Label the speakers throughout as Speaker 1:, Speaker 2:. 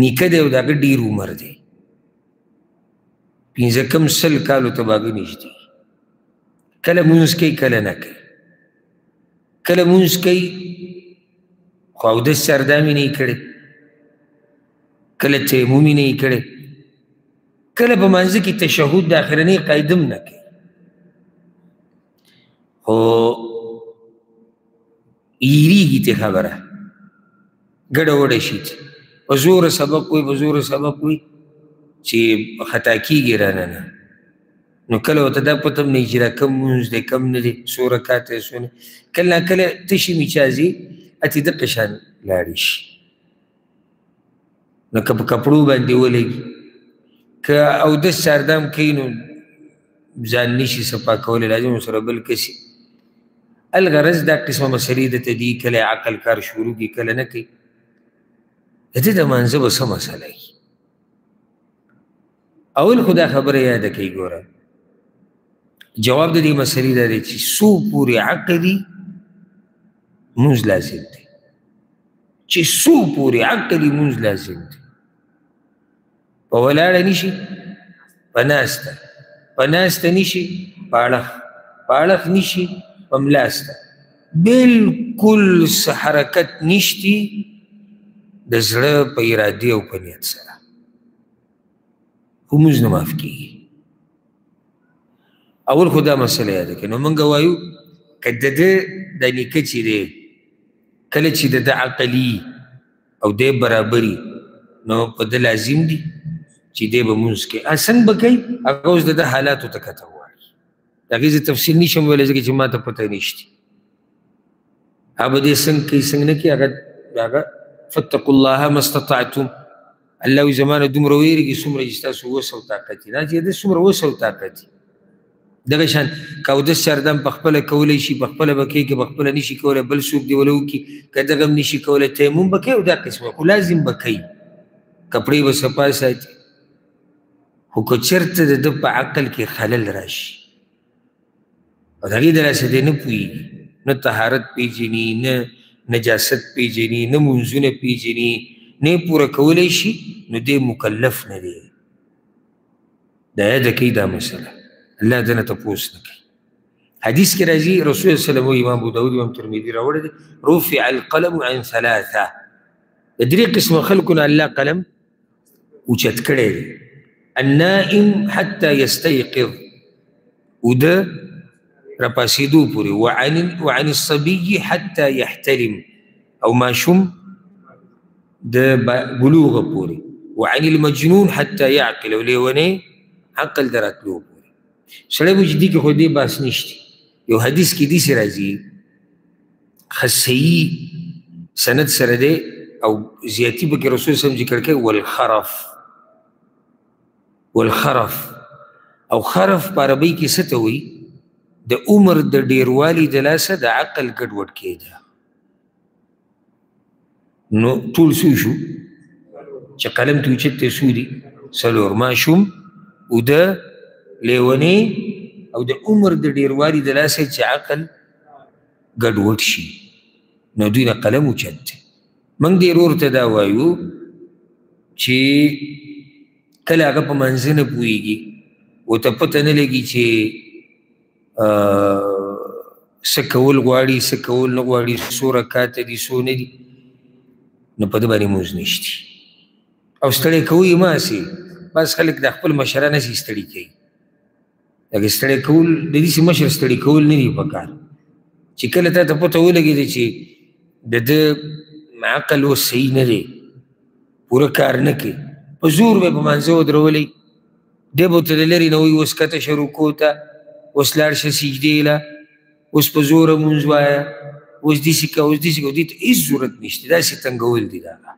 Speaker 1: نیکه دی او د هغه ډېر عمر دی 15 کم 100 کالو ته به هغه نږدې کله مونځ کوي کله نه کوي کله مونځ کوي خو اودس سردامې نه یې کړی کله تیمم یې نه یې کړی کله په مانځه کې تشهد د اخرنۍ قاعده هم نه کوي خو یېرېږي ترې خبره ګډه وډه شي په زوره سبق وایي په زوره سبق وایي چې خطا کېږي رانه نه نو کله ورته دا پته هم نه وي چې دا کم مونځ دی کم نه دی څو رکاته دی څو نه کله ناکله تشې میچازې اتې دقه شان لاړې شي نو که په کپړو باندې ولګي که اودس چاردام کوي نو ځان نشي صفا کولی لازم ورسره بل کسي الغرض دا قسمه مسلې درته دي کله عقل کار شروع کړي کله نه کوي د دې د مانځه به څه مسله وي اول خو دا خبره یاده کوي ګوره جواب د دې مسلې دا دی چې څو پورې عقلي مونځ لازم دی چې څو پورې عقلي مونځ لازم دی په ولاړه نشي په ناسته په ناسته نشي په اړخ نشي په ملاسته بلکل څه حرکت نشتی د زړه په ارادې او په نیت سره خو مونځ نه معاف کېږي اول خو دا مسله یاده کړئ نو موږ وایو که د ده دا نیکه چې دی کله چې د ده عقلي او دی برابري نو په ده لازم دي چې دی به مونځ کوي څنګه به کوي هغه اوس د ده حالاتو ته کته غواړي د هغې زه تفصیل نشم ویلی ځکه چې ما ته پته نشته هغه به دی څنګه کوي څنګه نه کوي هغه فاتقوا الله ما استطعتم الله وایي زما نه دومره ویرېږي څومره چې ستاسو وس او طاقت وي دا چې د څومره وس او طاقت وي دغه شان که اودس چاردم په خپله کولی شي په خپله به کوي که په خپله نشي کولی بل څوک دی وله وکړي که دغه هم نشي کولی تیمم به کوي او دا قسمه خو لازم به کوي کپړې به صفا ساتي خو که چېرته د ده په عقل کې خلل راشي او د هغې د لاسه دی نه پوهېږي نه طهارت پېژني نه نجاست پېژني نه مونځونه پېژني نه یې پوره کولی شي نو دی مکلف نه دی دا یاده کوي دا مسله الله دنه تپوس نه کوي حدیث کې راځي رسول الله صلی الله علیه وسلم امام ابو داود امام ترمذي راوړی دی رفع القلم عن ثلاثه د درې قسمه خلکو نه الله قلم اوچت کړی دی النائم حتى يستيقظ وده رپاسېدو پورې وعن الصبي حتى يحتلم او ماشوم د بلوغه پورې وعن المجنون حتى يعقل او لیونی عقل د راتلو پورې سړی به چې دې کې خو دې بحث نشته یو حدیث کې داسې راځي صحیح سند سره دی او زیاتي به کې رسول صلی ذکر کوي والخرف او خرف په عربۍ کې څه ته وایي د عمر د ډیروالي د لاسه د عقل ګډوډ کېده نو ټول څو شو چې قلم ته اوچت دی څو دي څلور ماشوم اوده لیونی او د عمر د ډیروالي د لاسه چې عقل ګډوډ شي نو دوی نه قلم اوچت دی موږ دې ورور ته دا وایو چې کله هغه په منځه نه پوهېږي ورته پته نه لګي چې څه کول غواړي څه کول نه غواړي څو رکاته دي څو نه دي نو په ده باندې مونځ نشتي او ستړی کوي مه هسې بعض خلک د خپل مشران هسې ستړي کوي لکه ستړی کول د داسې مشر ستړي کول نه دي په کار چې کله تا ته پته ولګېده چې د ده عقل اوس صحیح نه دی پوره کار نه کوي په زور به یې په مانځه ودرولی دی به ورته د لرې نه وایي اوس کته شه رکو ته اوس لاړ شه سجدې له اوس په زوره مونځ وایه اوس داسې کوه اوس داسې کوه دې ته هېڅ ضرورت نشته داسې تنګول دي د هغه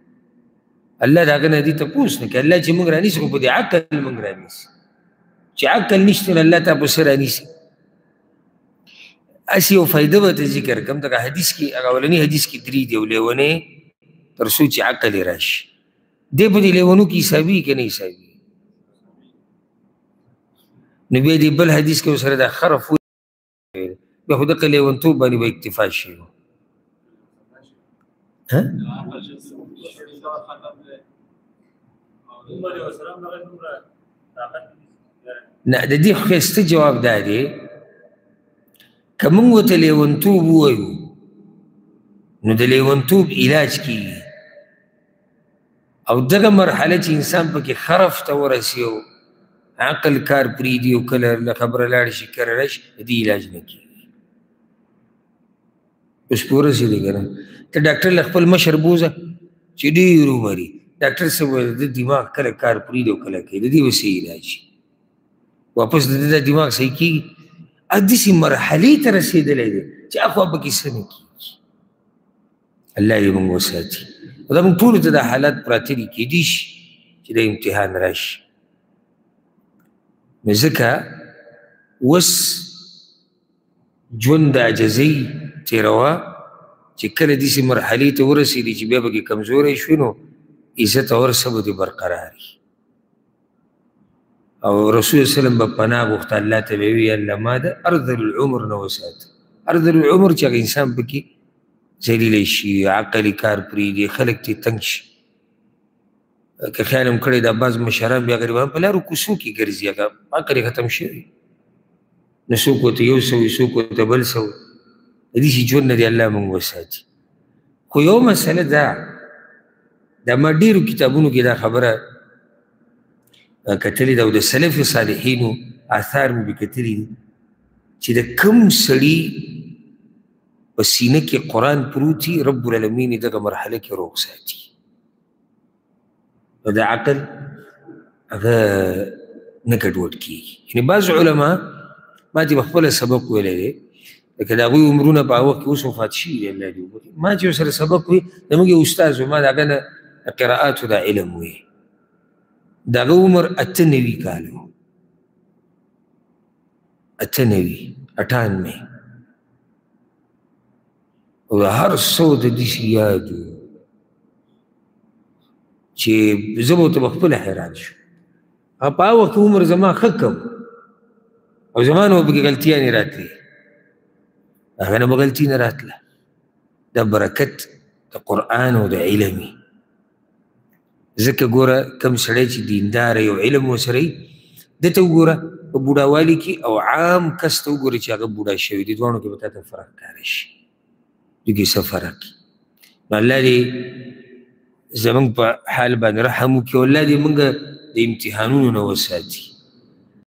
Speaker 1: الله د هغه نه دې تپوس نه کوي الله چې موږ رانیسي خو په دې عقل موږ رانیسي چې عقل نشته نو الله تا په څه رانیسي هسې یو فایده به ته ذکر کړم دغه حدیث کې هغه اولني حدیث کې درې دی یو لیونی تر څو چې عقل یې راشي دی په دې لیونو کې حسابي که نه حسابي نو بیا دې بل حدیث کې ورسره دا خرف بیا خو دغه لیونتوب باندې به اکتفا شي نه د دې ښایسته جواب دا دی که موږ ورته لیونتوب ووایو نو د لیونتوب علاج کیږي او دغه مرحله چې انسان پکې خرف ته ورسي او عقل کار پرېږدي او کله له خبره لاړ شي کله راشي د دې علاج نه کیږي اوس پوه رسېدې که نه ته ډاکټر له خپل مشر بوځه چې ډېر ومري ډاکټر صاحب ویل د دماغ کله کار پرېږدي او کله کوي د دې به صحیح علاج شي واپس د د دماغ صحیح کېږي داسې مرحلې ته رسېدلی دی چې اخوا پکې څه نه کېږي الله دې موږ وساتي او دا موږ ټولو ته دا حالات پراته دي کېدی شي چې د امتحان راشي نو ځکه اوس ژوند د عجزۍ تېروه چې کله داسې مرحلې ته ورسېدي چې بیا پکې کمزوری شوي نو عزت او څه به دې برقرار وي او رسول وسلم به پناه غوښته الله ته به وي الله ما د ارذل العمر نه وساته ارذل العمر چې هغه انسان پکې ذلیلی شي عقل یې کار پرېږدي خلک ترې تنګ شي که خیال هم کړی دا بعض مشران بیا غریبان په لارو کوڅو کې ګرځي هغه عقل یې ختم شوی نو څوک ورته یو سوي څوک ورته بل سوي د داسې ژوند نه دې الله موږ وساتي خو یو مسله دا ما ډېرو کتابونو کې دا خبره کتلې ده او د سلف صالحینو آثار مې پې کتلي دي چې د کوم سړي په سینه کې قرآن پروت وي رب العالمین یې دغه مرحله کې روغ ساتي نو د عقل هغه نه ګډوډ کېږي یعنې بعض علما ما چې په خپله سبق ویلی دی لکه د هغوی عمرونه په هغه وخت کې اوس وفات شوي دی الله دې وبخي ما چې ورسره سبق وي زموږ یو استاد و ما د هغه نه قرائاتو دا علم وی د هغه عمر 98 کاله و 98 او هر څه د داسې یاد و چې زه به ورته پخپله حیران شم په هغه وخت عمر زما ښه کم او زما نه به پکې غلطیانې راتلې هغه نه به غلطي نه راتله دا برکت د قرآن او د علم وي ځکه ګوره کم سړی چې دینداره یو علم ورسره وي ده ته وګوره په بوډاوالي کې او عام کس ته وګوره چې هغه بوډا شوي دي دواړو کې به تا ته فرق ښکاره شي دوی کې څه فرق نو الله دې زموږ په حال باندې رحم وکړي او الله دې موږ د امتحانونو نه وساتي